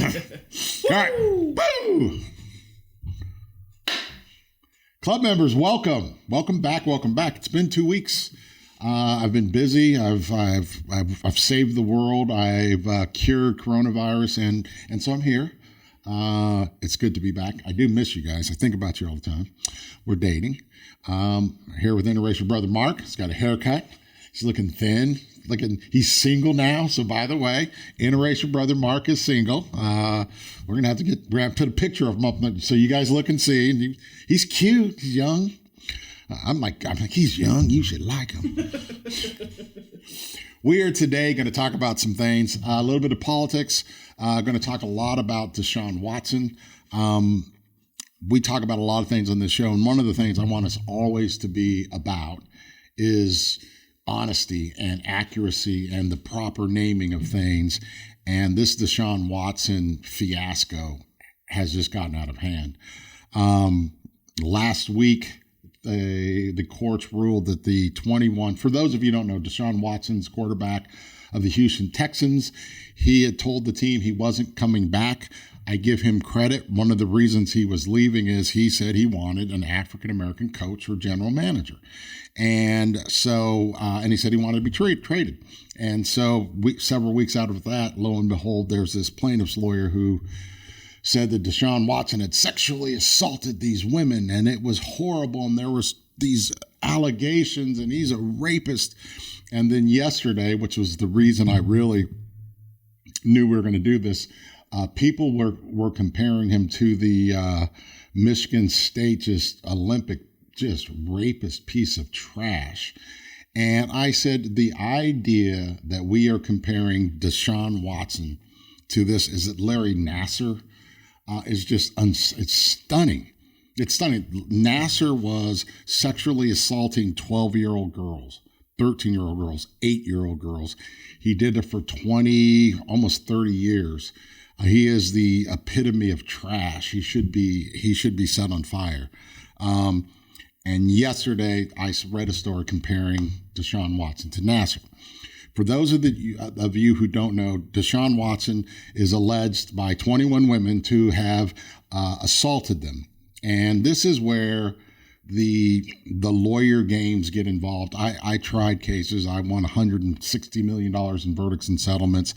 All right. Woo! Club members, welcome. Welcome back. It's been 2 weeks. I've been busy. I've saved the world. I've cured coronavirus, and so I'm here. It's good to be back. I do miss you guys. I think about you all the time. We're dating. Here with interracial brother Mark. He's got a haircut. He's looking thin. He's single now. So by the way, interracial brother Mark is single. We're gonna have to put a picture of him up so you guys look and see. He's cute. He's young. I'm like, he's young. You should like him. We are today going to talk about some things, a little bit of politics. Going to talk a lot about Deshaun Watson. We talk about a lot of things on this show, and one of the things I want us always to be about is honesty and accuracy and the proper naming of things. And this Deshaun Watson fiasco has just gotten out of hand. Last week, the courts ruled that the 21, for those of you who don't know, Deshaun Watson's quarterback of the Houston Texans, he had told the team he wasn't coming back. I give him credit. One of the reasons he was leaving is he said he wanted an African-American coach or general manager. And so, and he said he wanted to be traded. And so several weeks out of that, lo and behold, there's this plaintiff's lawyer who said that Deshaun Watson had sexually assaulted these women and it was horrible and there was these allegations and he's a rapist. And then yesterday, which was the reason I really knew we were going to do this, people were comparing him to the Michigan State Olympic rapist piece of trash. And I said the idea that we are comparing Deshaun Watson to this, is it Larry Nassar? Is just it's stunning. It's stunning. Nassar was sexually assaulting 12-year-old girls, 13-year-old girls, 8-year-old girls. He did it for 20, almost 30 years. He is the epitome of trash. He should be set on fire. And yesterday I read a story comparing Deshaun Watson to Nassar. For those of you who don't know, Deshaun Watson is alleged by 21 women to have assaulted them. And this is where the lawyer games get involved. I tried cases. I won $160 million in verdicts and settlements.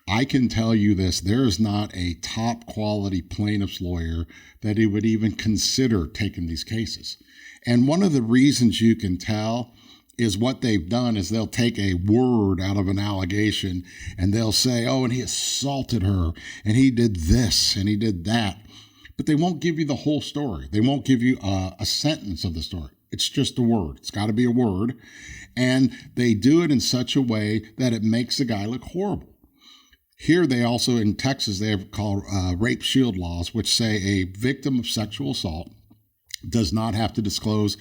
I can tell you this, there is not a top quality plaintiff's lawyer that he would even consider taking these cases. And one of the reasons you can tell is what they've done is they'll take a word out of an allegation and they'll say, oh, and he assaulted her and he did this and he did that. But they won't give you the whole story. They won't give you a sentence of the story. It's just a word. It's got to be a word. And they do it in such a way that it makes the guy look horrible. Here they also, in Texas, they have called rape shield laws, which say a victim of sexual assault does not have to disclose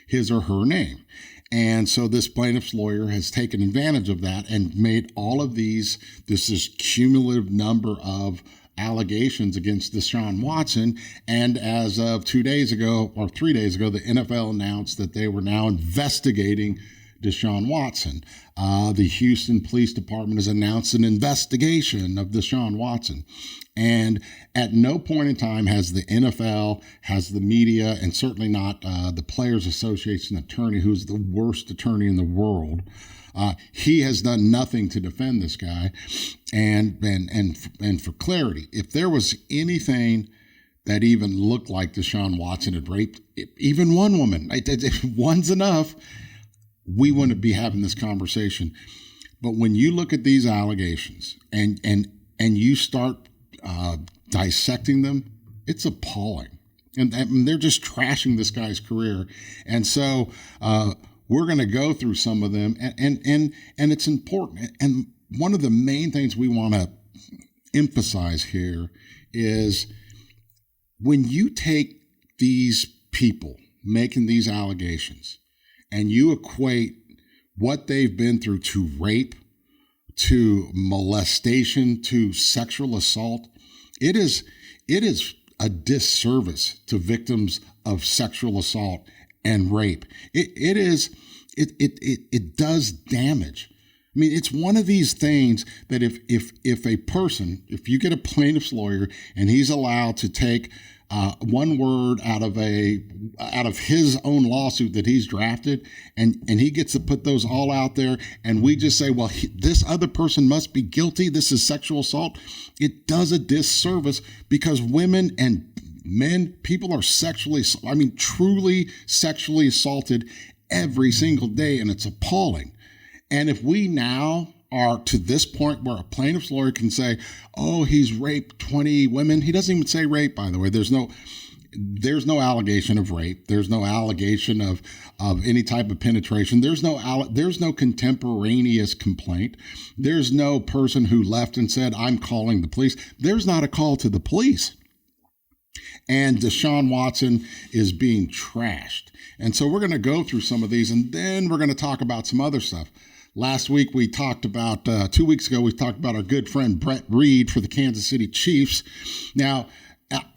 his or her name. And so this plaintiff's lawyer has taken advantage of that and made all of this cumulative number of allegations against Deshaun Watson. And as of 2 days ago or 3 days ago, the NFL announced that they were now investigating Deshaun Watson. The Houston Police Department has announced an investigation of Deshaun Watson. And at no point in time has the NFL, has the media, and certainly not the Players Association attorney, who's the worst attorney in the world. He has done nothing to defend this guy. And for clarity, if there was anything that even looked like Deshaun Watson had raped even one woman, if one's enough, we wouldn't be having this conversation. But when you look at these allegations and you start dissecting them, it's appalling. And they're just trashing this guy's career. And so we're going to go through some of them, and it's important. And one of the main things we want to emphasize here is when you take these people making these allegations and you equate what they've been through to rape, to molestation, to sexual assault, it is a disservice to victims of sexual assault and rape. It does damage. I mean, it's one of these things that if a person, if you get a plaintiff's lawyer and he's allowed to take one word out of his own lawsuit that he's drafted, and he gets to put those all out there, and we just say, well, this other person must be guilty. This is sexual assault. It does a disservice, because women and men, people are truly sexually assaulted every single day, and it's appalling. And if we now are to this point where a plaintiff's lawyer can say, oh, he's raped 20 women. He doesn't even say rape, by the way. There's no allegation of rape. There's no allegation of any type of penetration. There's no contemporaneous complaint. There's no person who left and said, I'm calling the police. There's not a call to the police. And Deshaun Watson is being trashed. And so we're going to go through some of these, and then we're going to talk about some other stuff. Last week, we talked about, 2 weeks ago, we talked about our good friend Brett Reed for the Kansas City Chiefs. Now,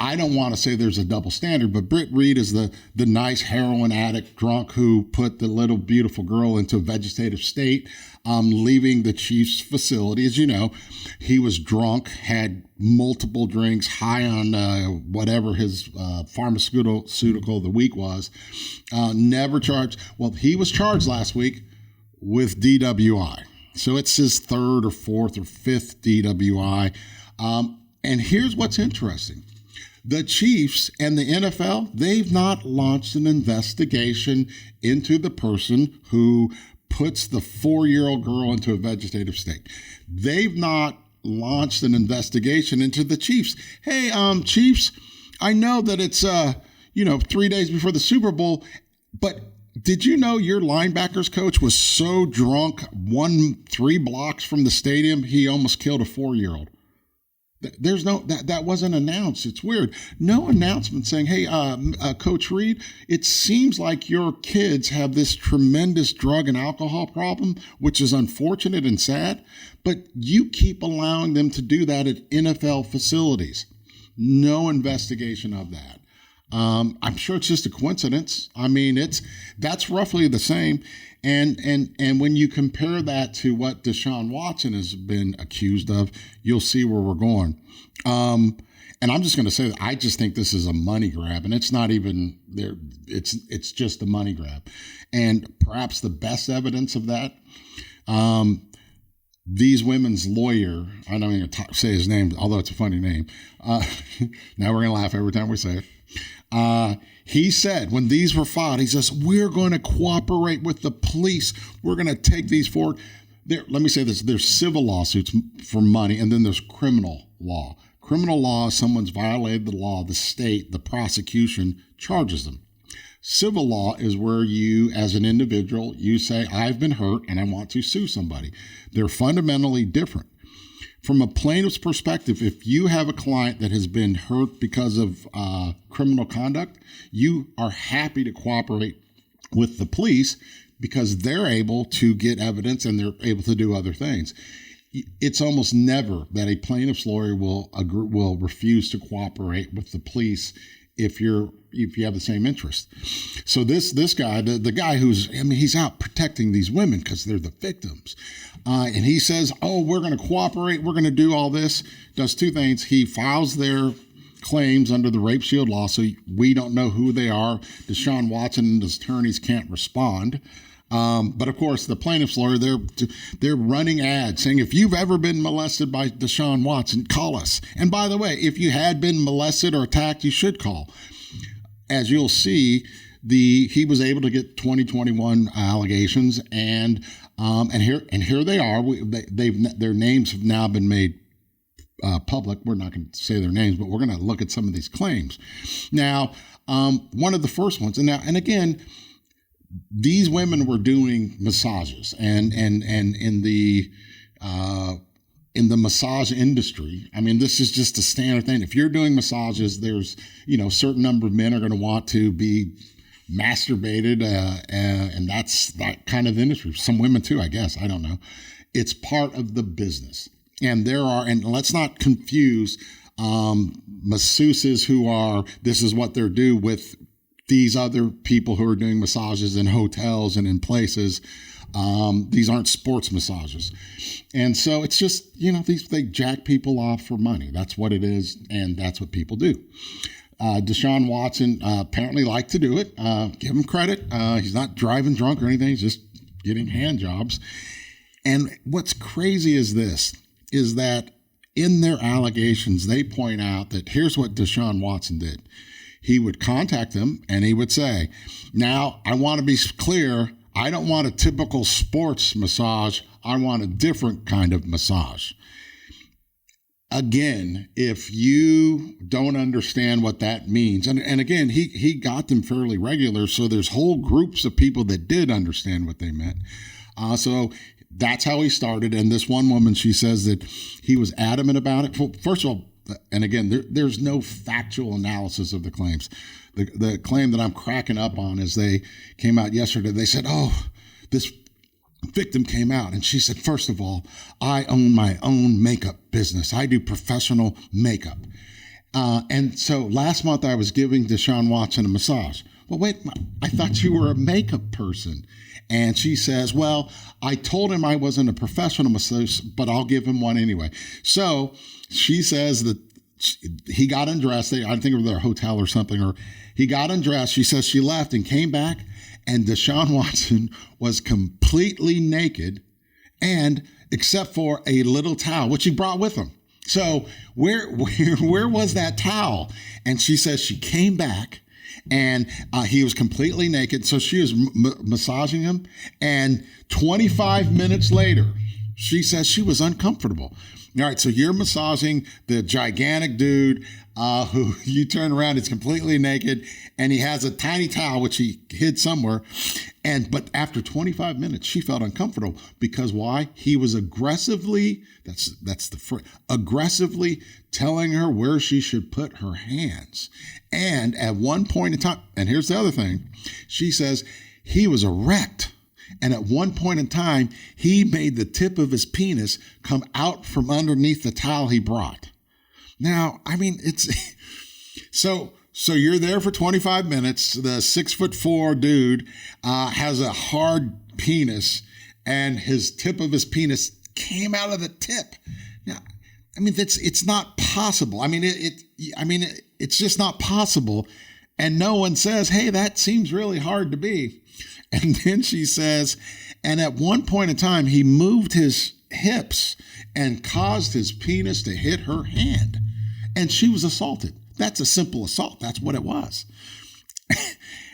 I don't want to say there's a double standard, but Brett Reed is the nice heroin addict drunk who put the little beautiful girl into a vegetative state, leaving the Chiefs facility. As you know, he was drunk, had multiple drinks, high on whatever his pharmaceutical of the week was, never charged. Well, he was charged last week with DWI. So it's his third or fourth or fifth DWI. And here's what's interesting. The Chiefs and the NFL, they've not launched an investigation into the person who puts the 4-year-old girl into a vegetative state. They've not launched an investigation into the Chiefs. Hey, Chiefs, I know that it's 3 days before the Super Bowl, but did you know your linebackers coach was so drunk 3 blocks from the stadium he almost killed a 4-year-old? There's that wasn't announced. It's weird. No announcement saying, hey, Coach Reed, it seems like your kids have this tremendous drug and alcohol problem, which is unfortunate and sad, but you keep allowing them to do that at NFL facilities. No investigation of that. I'm sure it's just a coincidence. I mean, that's roughly the same. And when you compare that to what Deshaun Watson has been accused of, you'll see where we're going. And I'm just going to say that I just think this is a money grab, and it's not even there. It's just a money grab. And perhaps the best evidence of that, these women's lawyer, I don't even say his name, although it's a funny name. Now we're going to laugh every time we say it. He said when these were filed, he says, we're going to cooperate with the police. We're going to take these forward. Let me say this. There's civil lawsuits for money, and then there's criminal law. Criminal law, someone's violated the law, the state, the prosecution charges them. Civil law is where you, as an individual, you say, I've been hurt and I want to sue somebody. They're fundamentally different. From a plaintiff's perspective, if you have a client that has been hurt because of criminal conduct, you are happy to cooperate with the police because they're able to get evidence and they're able to do other things. It's almost never that a plaintiff's lawyer will refuse to cooperate with the police if you have the same interest. So this guy, the guy he's out protecting these women because they're the victims. And he says, oh, we're going to cooperate. We're going to do all this. Does two things. He files their claims under the Rape Shield law, so we don't know who they are. Deshaun Watson and his attorneys can't respond. But of course, the plaintiff's lawyer, they're running ads saying, if you've ever been molested by Deshaun Watson, call us. And by the way, if you had been molested or attacked, you should call. As you'll see, he was able to get 2021 allegations, and here they are. Their names have now been made public. We're not going to say their names, but we're going to look at some of these claims. Now, one of the first ones, and again, these women were doing massages, and in the massage industry, I mean, this is just a standard thing. If you're doing massages, there's a certain number of men are going to want to be masturbated, and that's that kind of industry. Some women too, I guess. I don't know. It's part of the business, and let's not confuse masseuses who this is what they're do with these other people who are doing massages in hotels and in places. These aren't sports massages. And so it's just, they jack people off for money. That's what it is, and that's what people do. Deshaun Watson apparently liked to do it. Give him credit. He's not driving drunk or anything. He's just getting hand jobs. And what's crazy is that in their allegations, they point out that here's what Deshaun Watson did. He would contact them and he would say, now, I want to be clear. I don't want a typical sports massage. I want a different kind of massage. Again, if you don't understand what that means, and again, he got them fairly regular, so there's whole groups of people that did understand what they meant. So that's how he started. And this one woman, she says that he was adamant about it. Well, first of all, and again, there's no factual analysis of the claims. The claim that I'm cracking up on is they came out yesterday. They said, this victim came out and she said, first of all, I own my own makeup business. I do professional makeup. And so last month I was giving Deshaun Watson a massage. Well, wait, I thought you were a makeup person. And she says, well, I told him I wasn't a professional massage, but I'll give him one anyway. So she says that he got undressed. I think it was their hotel or something, or he got undressed. She says she left and came back, and Deshaun Watson was completely naked, and except for a little towel, which he brought with him. So where was that towel? And she says she came back, and he was completely naked. So she was massaging him, and 25 minutes later, she says she was uncomfortable. All right, so you're massaging the gigantic dude who you turn around, it's completely naked, and he has a tiny towel, which he hid somewhere. But after 25 minutes, she felt uncomfortable because why? He was aggressively telling her where she should put her hands. And at one point in time, and here's the other thing, she says he was erect. And at one point in time, he made the tip of his penis come out from underneath the towel he brought. Now, I mean, it's so you're there for 25 minutes. The 6'4" dude has a hard penis, and his tip of his penis came out of the tip. Now, I mean, it's not possible. I mean, it's just not possible. And no one says, hey, that seems really hard to be. And then she says, and at one point in time, he moved his hips and caused his penis to hit her hand. And she was assaulted. That's a simple assault. That's what it was.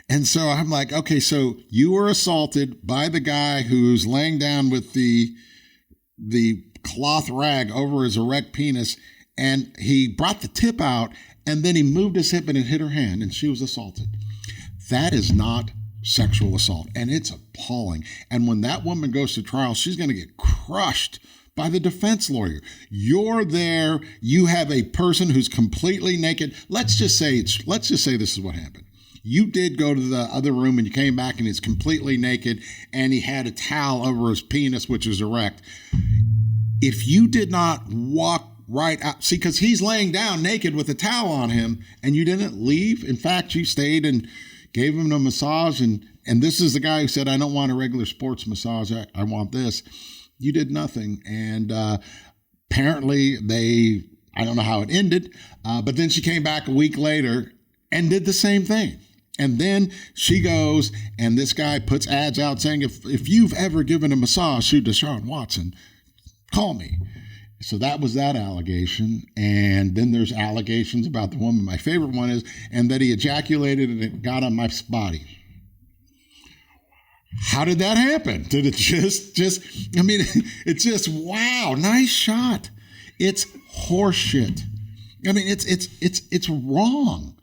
And so I'm like, okay, so you were assaulted by the guy who's laying down with the cloth rag over his erect penis, and he brought the tip out, and then he moved his hip and it hit her hand, and she was assaulted. That is not sexual assault, and it's appalling. And when that woman goes to trial, she's going to get crushed by the defense lawyer. You're there, you have a person who's completely naked. Let's just say this is what happened. You did go to the other room and you came back and he's completely naked and he had a towel over his penis, which is erect. If you did not walk right out, see, because he's laying down naked with a towel on him, and you didn't leave. In fact, you stayed and gave him a massage, and this is the guy who said, I don't want a regular sports massage, I want this. You did nothing. And apparently I don't know how it ended, but then she came back a week later and did the same thing. And then she goes, and this guy puts ads out saying, if you've ever given a massage to Deshaun Watson, call me. So that was that allegation. And then there's allegations about the woman. My favorite one is, and that he ejaculated and it got on my body. How did that happen? Did it it's just, wow, nice shot. It's horseshit. I mean, it's wrong.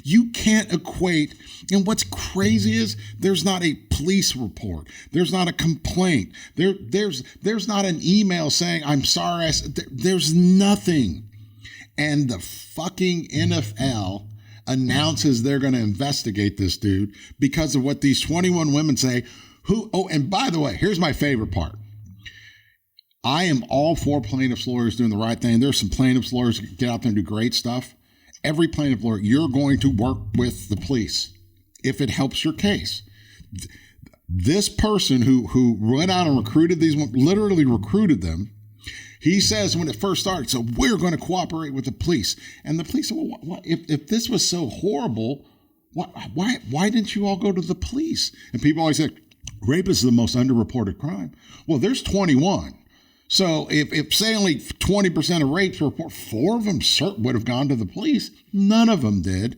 You can't equate. And what's crazy is there's not a police report. There's not a complaint. There's not an email saying, I'm sorry. There's nothing. And the fucking NFL announces they're going to investigate this dude because of what these 21 women say. And by the way, here's my favorite part. I am all for plaintiffs' lawyers doing the right thing. There's some plaintiffs' lawyers that get out there and do great stuff. Every plaintiff lawyer, you're going to work with the police if it helps your case. This person who went out and recruited these women, literally recruited them, he says when it first started, so we're going to cooperate with the police. And the police said, well, if this was so horrible, why didn't you all go to the police? And people always say, rape is the most underreported crime. Well, there's 21. So if say only 20% of rapes report, 4 of them would have gone to the police. None of them did.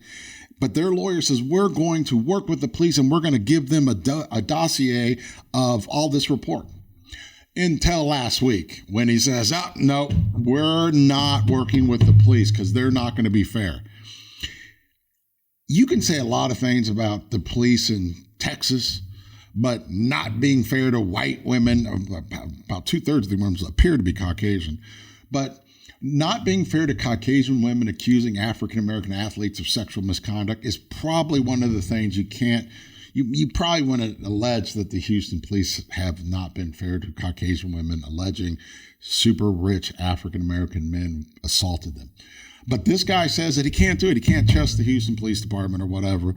But their lawyer says, we're going to work with the police and we're going to give them a dossier of all this report. Until last week when he says, oh, no, we're not working with the police because they're not going to be fair. You can say a lot of things about the police in Texas, but not being fair to white women, about 2/3 of the women appear to be Caucasian, but not being fair to Caucasian women accusing African-American athletes of sexual misconduct is probably one of the things you probably want to allege that the Houston police have not been fair to Caucasian women, alleging super rich African-American men assaulted them. But this guy says that he can't do it. He can't trust the Houston Police Department or whatever.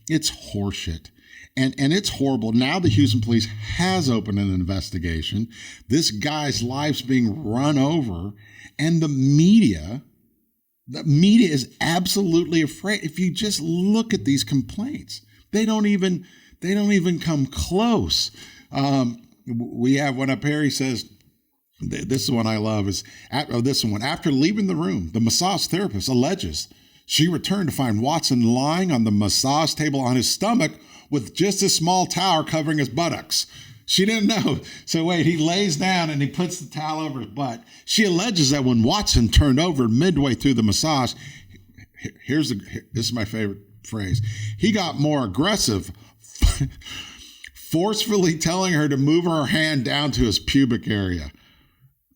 It's horseshit. And it's horrible. Now the Houston police has opened an investigation. This guy's life's being run over. And the media is absolutely afraid. If you just look at these complaints, they don't even come close. We have one up here. He says, this is one I love, is this one. After leaving the room, the massage therapist alleges she returned to find Watson lying on the massage table on his stomach with just a small towel covering his buttocks. She didn't know. So wait, he lays down and he puts the towel over his butt. She alleges that when Watson turned over midway through the massage, this is my favorite phrase, he got more aggressive, forcefully telling her to move her hand down to his pubic area.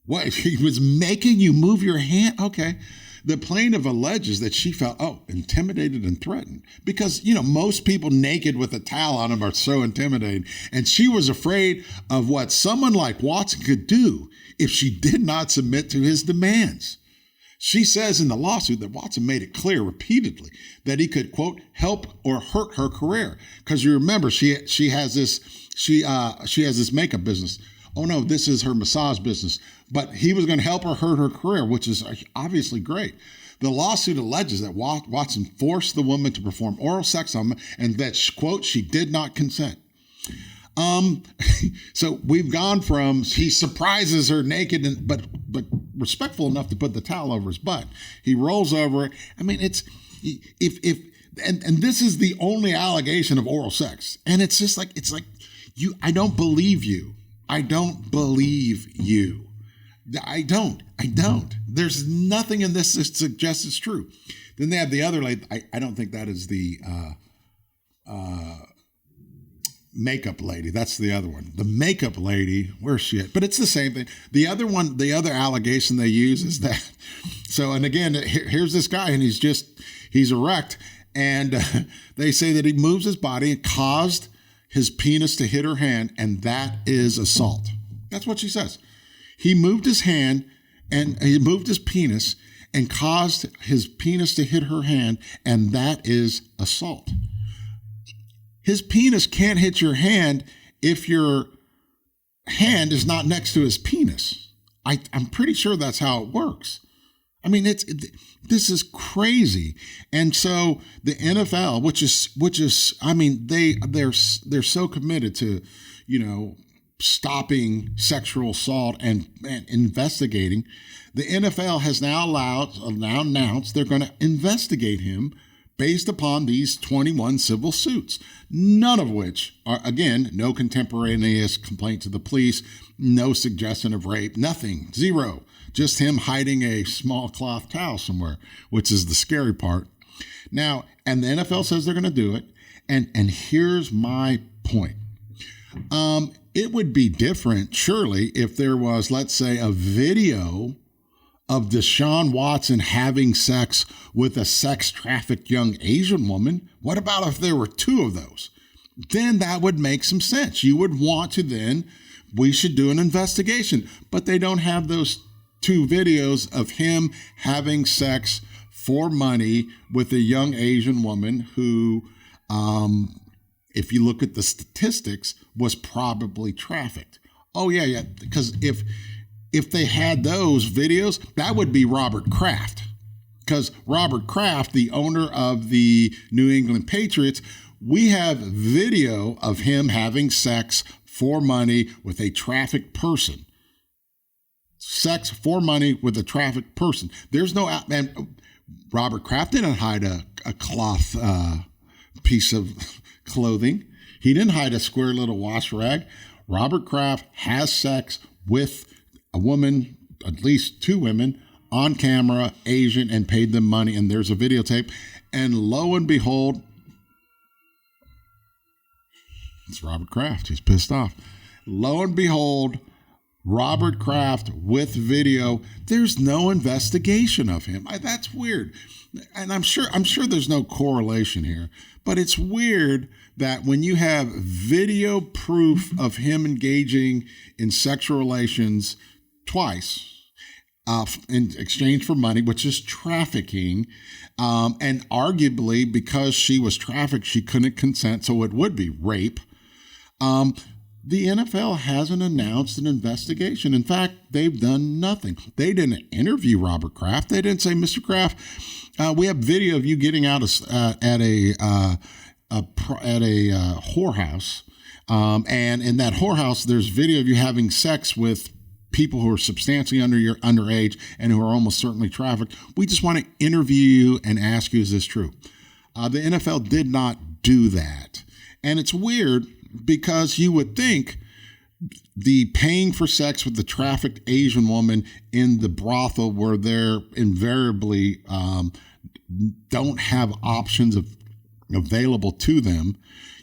What? He was making you move your hand? Okay. The plaintiff alleges that she felt, intimidated and threatened because, most people naked with a towel on them are so intimidating. And she was afraid of what someone like Watson could do if she did not submit to his demands. She says in the lawsuit that Watson made it clear repeatedly that he could, quote, help or hurt her career. Because you remember, she has this makeup business. Oh no, this is her massage business. But he was going to help her hurt her career, which is obviously great. The lawsuit alleges that Watson forced the woman to perform oral sex on him and that, quote, she did not consent. So we've gone from he surprises her naked, but respectful enough to put the towel over his butt. He rolls over it. I mean, it's and this is the only allegation of oral sex, and it's like you. I don't believe you. I don't believe you. I don't. There's nothing in this that suggests it's true. Then they have the other lady. I don't think that is the makeup lady. That's the other one. The makeup lady, where's she at? But it's the same thing. The other one, the other allegation they use is that. So, and again, here's this guy, and he's erect, and they say that he moves his body and caused his penis to hit her hand, and that is assault. That's what she says. He moved his hand and he moved his penis and caused his penis to hit her hand, and that is assault. His penis can't hit your hand if your hand is not next to his penis. I'm pretty sure that's how it works. I mean, this is crazy. And so the NFL, which is, I mean, they're so committed to, stopping sexual assault and investigating. The NFL has now announced they're going to investigate him based upon these 21 civil suits, none of which are, again, no contemporaneous complaint to the police, no suggestion of rape, nothing, zero. Just him hiding a small cloth towel somewhere, which is the scary part. Now, and the NFL says they're going to do it. And here's my point. It would be different, surely, if there was, let's say, a video of Deshaun Watson having sex with a sex-trafficked young Asian woman. What about if there were 2 of those? Then that would make some sense. You would want to we should do an investigation. But they don't have those 2 videos of him having sex for money with a young Asian woman who if you look at the statistics, was probably trafficked. Oh, yeah. Because if they had those videos, that would be Robert Kraft. Because Robert Kraft, the owner of the New England Patriots, we have video of him having sex for money with a trafficked person. Sex for money with a trafficked person. There's no, and Robert Kraft didn't hide a cloth piece of clothing. He didn't hide a square little wash rag. Robert Kraft has sex with a woman, at least two women, on camera, Asian, and paid them money. And there's a videotape. And lo and behold, it's Robert Kraft. He's pissed off. Lo and behold, Robert Kraft with video. There's no investigation of him. That's weird. And I'm sure there's no correlation here, but it's weird that when you have video proof of him engaging in sexual relations twice in exchange for money, which is trafficking, and arguably because she was trafficked, she couldn't consent, so it would be rape. The NFL hasn't announced an investigation. In fact, they've done nothing. They didn't interview Robert Kraft. They didn't say, Mr. Kraft, we have video of you getting out at a whorehouse, and in that whorehouse, there's video of you having sex with people who are substantially underage and who are almost certainly trafficked. We just want to interview you and ask you, is this true? The NFL did not do that. And it's weird because you would think the paying for sex with the trafficked Asian woman in the brothel where they're invariably don't have options available to them,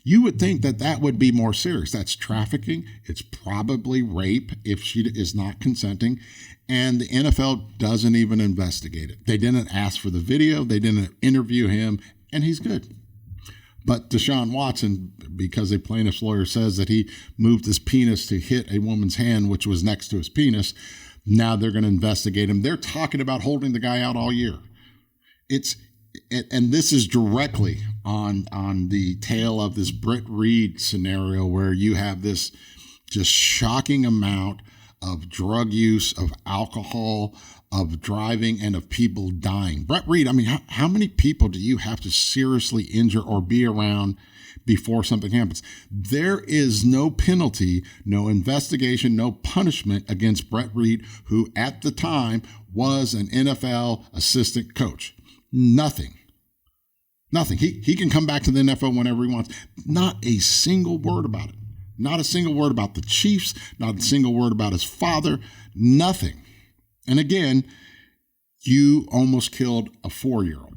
you would think that would be more serious. That's trafficking. It's probably rape if she is not consenting. And the NFL doesn't even investigate it. They didn't ask for the video. They didn't interview him, and he's good. But Deshaun Watson, because a plaintiff's lawyer says that he moved his penis to hit a woman's hand, which was next to his penis, now they're going to investigate him. They're talking about holding the guy out all year. And this is directly on the tail of this Britt Reed scenario where you have this just shocking amount of drug use, of alcohol, of driving, and of people dying. Britt Reed, I mean, how many people do you have to seriously injure or be around before something happens? There is no penalty, no investigation, no punishment against Britt Reed, who at the time was an NFL assistant coach. Nothing. He can come back to the NFL whenever he wants. Not a single word about it. Not a single word about the Chiefs. Not a single word about his father. Nothing. And again, you almost killed a 4-year-old.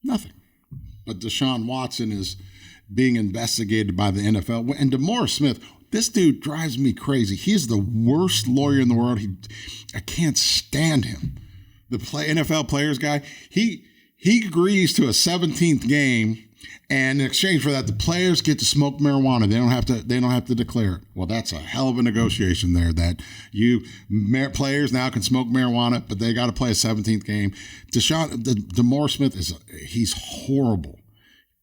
Nothing. But Deshaun Watson is being investigated by the NFL. And DeMaurice Smith, this dude drives me crazy. He's the worst lawyer in the world. I can't stand him. The NFL players guy, he agrees to a 17th game, and in exchange for that, the players get to smoke marijuana. They don't have to declare it. Well, that's a hell of a negotiation there. That players now can smoke marijuana, but they got to play a 17th game. DeMaurice Smith he's horrible.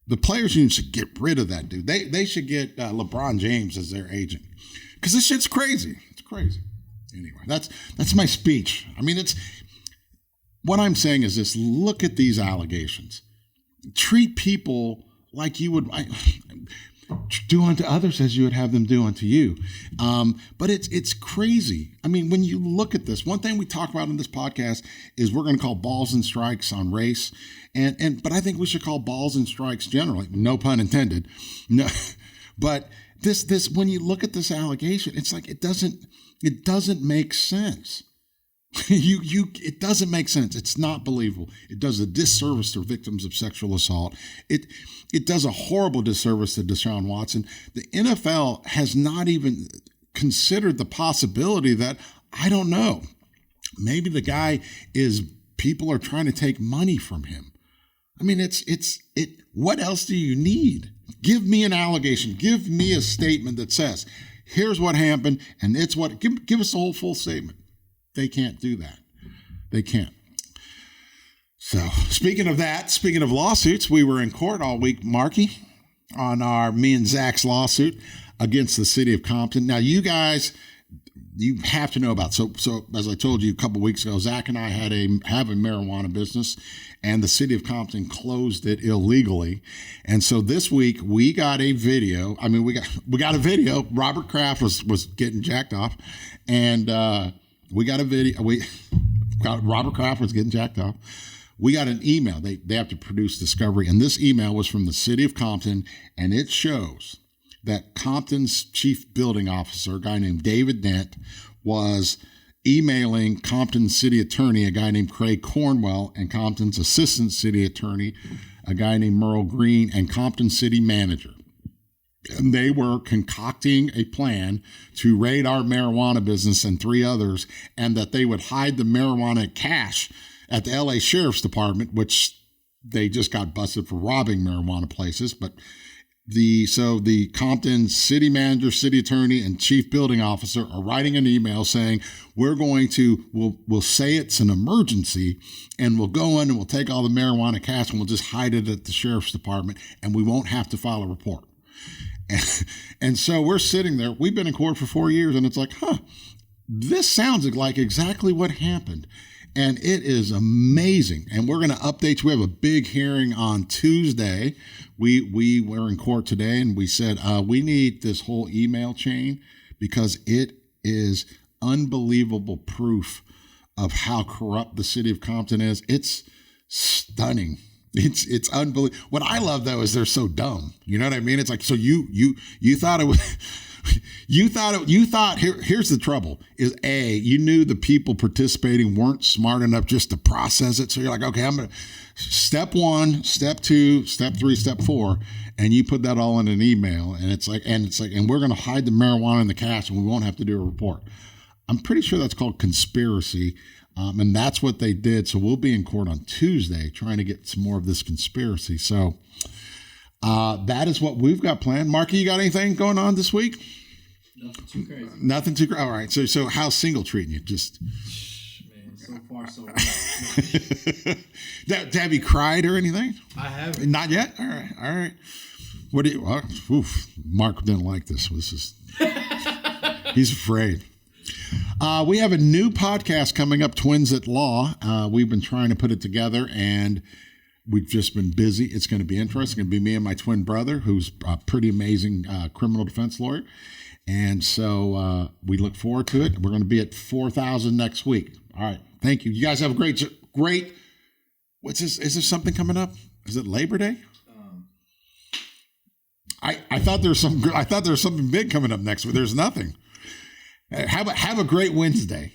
The players union should get rid of that dude. They should get LeBron James as their agent because this shit's crazy. It's crazy. Anyway, that's my speech. I mean, what I'm saying is this: look at these allegations. Treat people like you would do unto others as you would have them do unto you. But it's crazy. I mean, when you look at this, one thing we talk about in this podcast is we're going to call balls and strikes on race. But I think we should call balls and strikes generally. No pun intended. No, but this when you look at this allegation, it's like it doesn't make sense. It doesn't make sense. It's not believable. It does a disservice to victims of sexual assault. It does a horrible disservice to Deshaun Watson. The NFL has not even considered the possibility that, I don't know, maybe the guy people are trying to take money from him. I mean, what else do you need? Give me an allegation. Give me a statement that says, here's what happened, and give us the whole full statement. They can't do that. They can't. So speaking of lawsuits, we were in court all week, Marky. me and Zach's lawsuit against the city of Compton. Now, you guys, you have to know about. So as I told you a couple of weeks ago, Zach and I have a marijuana business, and the city of Compton closed it illegally. And so this week we got a video. I mean, we got a video. Robert Kraft was getting jacked off, and we got a video. Robert Kraft was getting jacked off. We got an email. They have to produce discovery, and this email was from the city of Compton, and it shows that Compton's chief building officer, a guy named David Dent, was emailing Compton's city attorney, a guy named Craig Cornwell, and Compton's assistant city attorney, a guy named Merle Green, and Compton's city manager. And they were concocting a plan to raid our marijuana business and 3 others, and that they would hide the marijuana cash at the LA Sheriff's Department, which they just got busted for robbing marijuana places. But the Compton city manager, city attorney, and chief building officer are writing an email saying, we'll say it's an emergency, and we'll go in and we'll take all the marijuana cash and we'll just hide it at the sheriff's department, and we won't have to file a report. And so we're sitting there. We've been in court for 4 years, and it's like, this sounds like exactly what happened. And it is amazing. And we're going to update you. We have a big hearing on Tuesday. We were in court today, and we said we need this whole email chain because it is unbelievable proof of how corrupt the city of Compton is. It's stunning. It's unbelievable. What I love, though, is they're so dumb. You know what I mean? It's like, so you thought it was... You thought here's the trouble is you knew the people participating weren't smart enough just to process it. So you're like, okay, I'm going to step 1, step 2, step 3, step 4. And you put that all in an email, and it's like, and we're going to hide the marijuana and the cash, and we won't have to do a report. I'm pretty sure that's called conspiracy. And that's what they did. So we'll be in court on Tuesday trying to get some more of this conspiracy. So that is what we've got planned. Marky, you got anything going on this week? Nothing too crazy. Nothing too crazy. All right. So how's single treating you? Just man, so far so good. Have you cried or anything? I haven't. Not yet. All right. What do you? Mark didn't like this. This is. He's afraid. We have a new podcast coming up, Twins at Law. We've been trying to put it together, and we've just been busy. It's going to be interesting. It's going to be me and my twin brother, who's a pretty amazing criminal defense lawyer. And so we look forward to it. We're going to be at 4,000 next week. All right. Thank you. You guys have a great. What's this? Is there something coming up? Is it Labor Day? I thought there was something big coming up next week. There's nothing. Have a great Wednesday.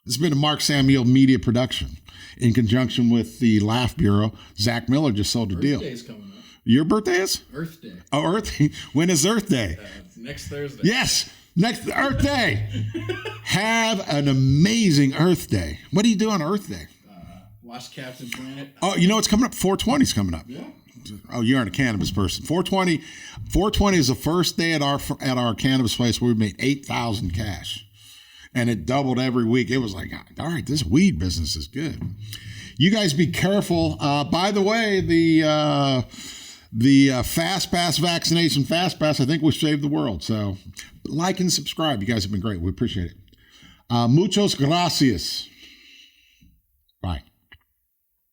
This has been a Mark Samuel media production in conjunction with the Laugh Bureau. Zach Miller just sold a deal. Birthday's coming up. Your birthday is? Earth Day. Oh, Earth. When is Earth Day? It's next Thursday. Yes, next Earth Day. Have an amazing Earth Day. What do you do on Earth Day? Watch Captain Planet. Oh, you know what's coming up? 420 is coming up. Yeah. Oh, you aren't a cannabis person. 420 is the first day at our cannabis place where we made 8,000 cash. And it doubled every week. It was like, all right, this weed business is good. You guys be careful. By the way, the Fast Pass vaccination, Fast Pass, I think we saved the world. So like and subscribe. You guys have been great. We appreciate it. Muchos gracias.